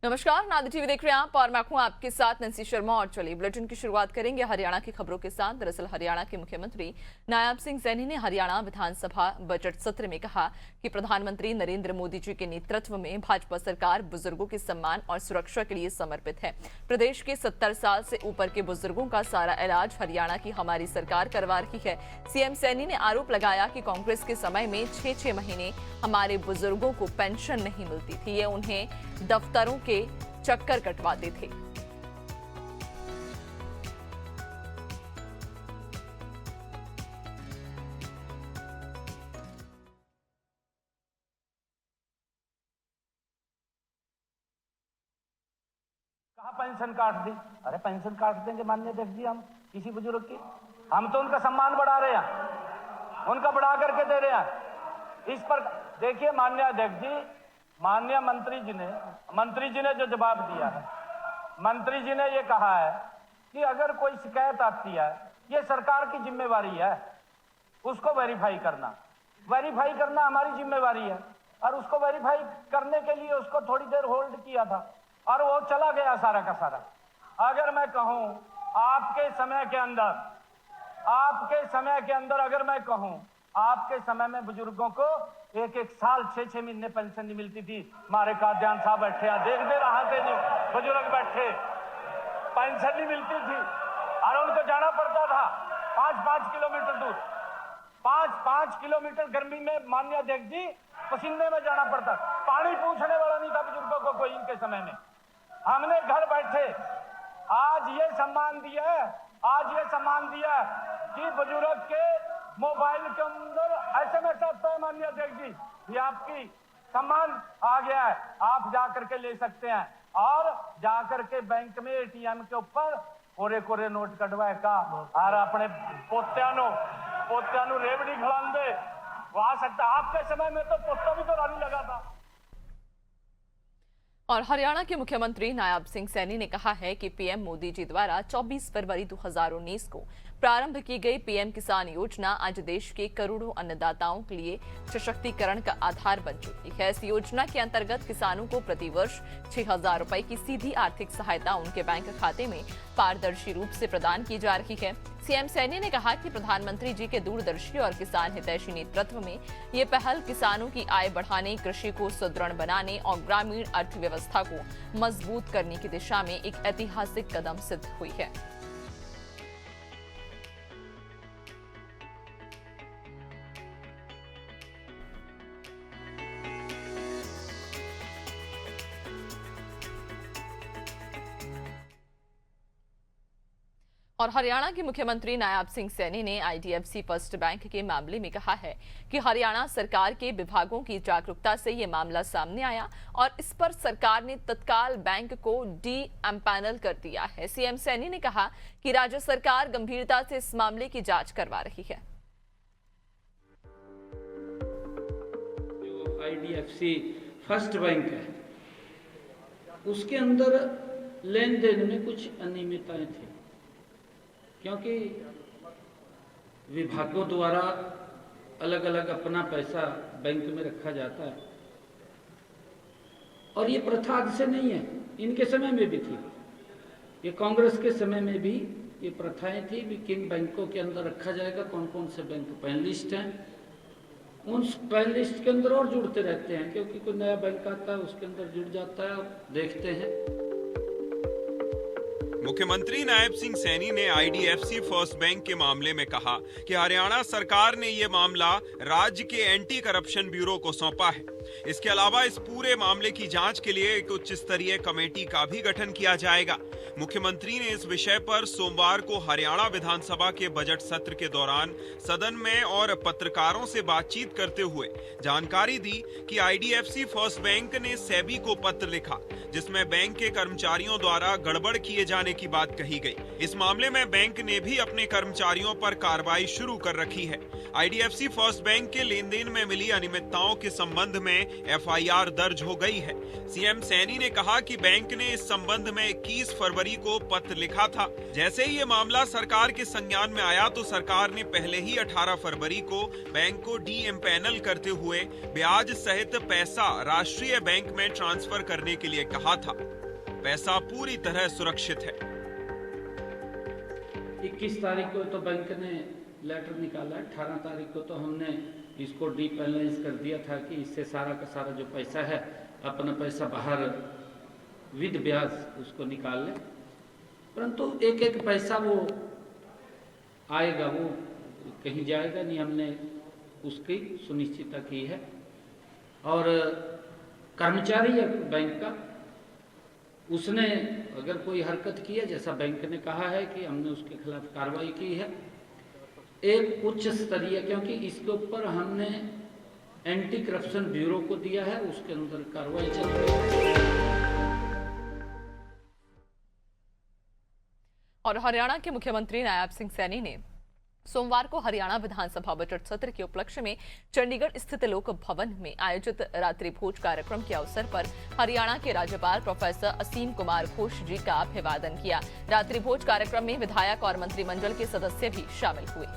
नमस्कार, नादी टीवी देख रहे हैं आप और मैं हूं आपके साथ नंसी शर्मा। और चलिए बुलेटिन की शुरुआत करेंगे हरियाणा की खबरों के साथ। दरअसल हरियाणा के मुख्यमंत्री नायब सिंह सैनी ने हरियाणा विधानसभा बजट सत्र में कहा कि प्रधानमंत्री नरेंद्र मोदी जी के नेतृत्व में भाजपा सरकार बुजुर्गों के सम्मान और सुरक्षा के लिए समर्पित है। प्रदेश के 70 साल से ऊपर के बुजुर्गों का सारा इलाज हरियाणा की हमारी सरकार करवा रही है। सीएम सैनी ने आरोप लगाया कि कांग्रेस के समय में 6-6 महीने हमारे बुजुर्गों को पेंशन नहीं मिलती थी, ये उन्हें दफ्तरों के चक्कर कटवाते थे। कहा पेंशन काट दी। अरे पेंशन काट देंगे माननीय अध्यक्ष जी हम किसी बुजुर्ग की? हम तो उनका सम्मान बढ़ा रहे हैं, उनका बढ़ा करके दे रहे हैं। इस पर देखिए माननीय अध्यक्ष जी, माननीय मंत्री जी ने जो जवाब दिया है, मंत्री जी ने ये कहा है कि अगर कोई शिकायत आती है, ये सरकार की जिम्मेवारी है उसको वेरीफाई करना हमारी जिम्मेवारी है। और उसको वेरीफाई करने के लिए उसको थोड़ी देर होल्ड किया था और वो चला गया सारा का सारा। अगर मैं कहूं आपके समय के अंदर अगर मैं कहूं आपके समय में बुजुर्गों को एक साल 6-6 महीने पेंशन नहीं मिलती थी। हमारे काद्यान साहब बैठे हैं, देख दे रहा थे जो बुजुर्ग बैठे, पेंशन नहीं मिलती थी और उनको जाना पड़ता था 5-5 किलोमीटर दूर, 5-5 किलोमीटर गर्मी में माननीय अध्यक्ष जी पसीने में जाना पड़ता। पानी पूछने वाला नहीं था बुजुर्गों को कोई इनके समय में। हमने घर बैठे आज ये सम्मान दिया कि बुजुर्ग के मोबाइल के अंदर SMS आता है माननीय अध्यक्ष जी, ये आपकी सम्मान आ गया है, आप जाकर के ले सकते हैं। और जाकर के बैंक में ATM के ऊपर कोरे नोट कटवाए का और अपने पोत्यानु रेवड़ी खिलांदे वो आ सकता। आपके समय में तो पोता भी तो रानी लगा था। और हरियाणा के मुख्यमंत्री नायब सिंह सैनी ने कहा है कि पीएम मोदी जी द्वारा 24 फरवरी 2019 को प्रारंभ की गई पीएम किसान योजना आज देश के करोड़ों अन्नदाताओं के लिए सशक्तिकरण का आधार बन चुकी है। इस योजना के अंतर्गत किसानों को प्रतिवर्ष 6,000 रुपए की सीधी आर्थिक सहायता उनके बैंक खाते में पारदर्शी रूप से प्रदान की जा रही है। सीएम सैनी ने कहा कि प्रधानमंत्री जी के दूरदर्शी और किसान हितैषी नेतृत्व में ये पहल किसानों की आय बढ़ाने, कृषि को सुदृढ़ बनाने और ग्रामीण अर्थव्यवस्था को मजबूत करने की दिशा में एक ऐतिहासिक कदम सिद्ध हुई है। और हरियाणा के मुख्यमंत्री नायब सिंह सैनी ने IDFC फर्स्ट बैंक के मामले में कहा है कि हरियाणा सरकार के विभागों की जागरूकता से ये मामला सामने आया और इस पर सरकार ने तत्काल बैंक को डी-एम्पैनल कर दिया है। सीएम सैनी ने कहा कि राज्य सरकार गंभीरता से इस मामले की जांच करवा रही है। जो IDFC फर्स्ट बैंक है उसके अंदर लेन देन में कुछ अनियमितताएं थी, क्योंकि विभागों द्वारा अलग अलग अपना पैसा बैंक में रखा जाता है और ये प्रथा आज से नहीं है, इनके समय में भी थी। ये कांग्रेस के समय में भी ये प्रथाएं थी कि किन बैंकों के अंदर रखा जाएगा, कौन कौन से बैंक पैन लिस्ट हैं, उन पैन लिस्ट के अंदर और जुड़ते रहते हैं, क्योंकि कोई नया बैंक आता है उसके अंदर जुड़ जाता है और देखते हैं। मुख्यमंत्री नायब सिंह सैनी ने IDFC फर्स्ट बैंक के मामले में कहा कि हरियाणा सरकार ने ये मामला राज्य के एंटी करप्शन ब्यूरो को सौंपा है। इसके अलावा इस पूरे मामले की जांच के लिए एक उच्च स्तरीय कमेटी का भी गठन किया जाएगा। मुख्यमंत्री ने इस विषय पर सोमवार को हरियाणा विधानसभा के बजट सत्र के दौरान सदन में और पत्रकारों से बातचीत करते हुए जानकारी दी कि IDFC फर्स्ट बैंक ने सेबी को पत्र लिखा, जिसमें बैंक के कर्मचारियों द्वारा गड़बड़ किए जाने की बात कही गई। इस मामले में बैंक ने भी अपने कर्मचारियों पर कार्रवाई शुरू कर रखी है। IDFC फर्स्ट बैंक के लेन देन में मिली अनियमितताओं के संबंध में एफआईआर दर्ज हो गई है। सीएम सैनी ने कहा कि बैंक ने इस संबंध में 21 फरवरी को पत्र लिखा था। जैसे ही ये मामला सरकार के संज्ञान में आया तो सरकार ने पहले ही 18 फरवरी को बैंक को डी-एम्पैनल करते हुए ब्याज सहित पैसा राष्ट्रीय बैंक में ट्रांसफर करने के लिए कहा था। पैसा पूरी तरह सुरक्षित है। 21 तारीख को तो बैंक ने लेटर निकाला, 18 तारीख को तो हमने इसको डीपेनलाइज कर दिया था कि इससे सारा का सारा जो पैसा है अपना पैसा बाहर विद ब्याज उसको निकाल ले, परंतु एक एक पैसा वो आएगा, वो कहीं जाएगा नहीं, हमने उसकी सुनिश्चितता की है। और कर्मचारी है बैंक का, उसने अगर कोई हरकत की है, जैसा बैंक ने कहा है कि हमने उसके खिलाफ कार्रवाई की है, एक उच्च स्तरीय, क्योंकि इसके ऊपर हमने एंटी करप्शन ब्यूरो को दिया है, उसके अंदर कार्रवाई चल रही है। और हरियाणा के मुख्यमंत्री नायब सिंह सैनी ने सोमवार को हरियाणा विधानसभा बजट सत्र के उपलक्ष्य में चंडीगढ़ स्थित लोक भवन में आयोजित रात्रि भोज कार्यक्रम के अवसर पर हरियाणा के राज्यपाल प्रोफेसर असीम कुमार घोष जी का अभिवादन किया। रात्रि भोज कार्यक्रम में विधायक और मंत्रिमंडल के सदस्य भी शामिल हुए।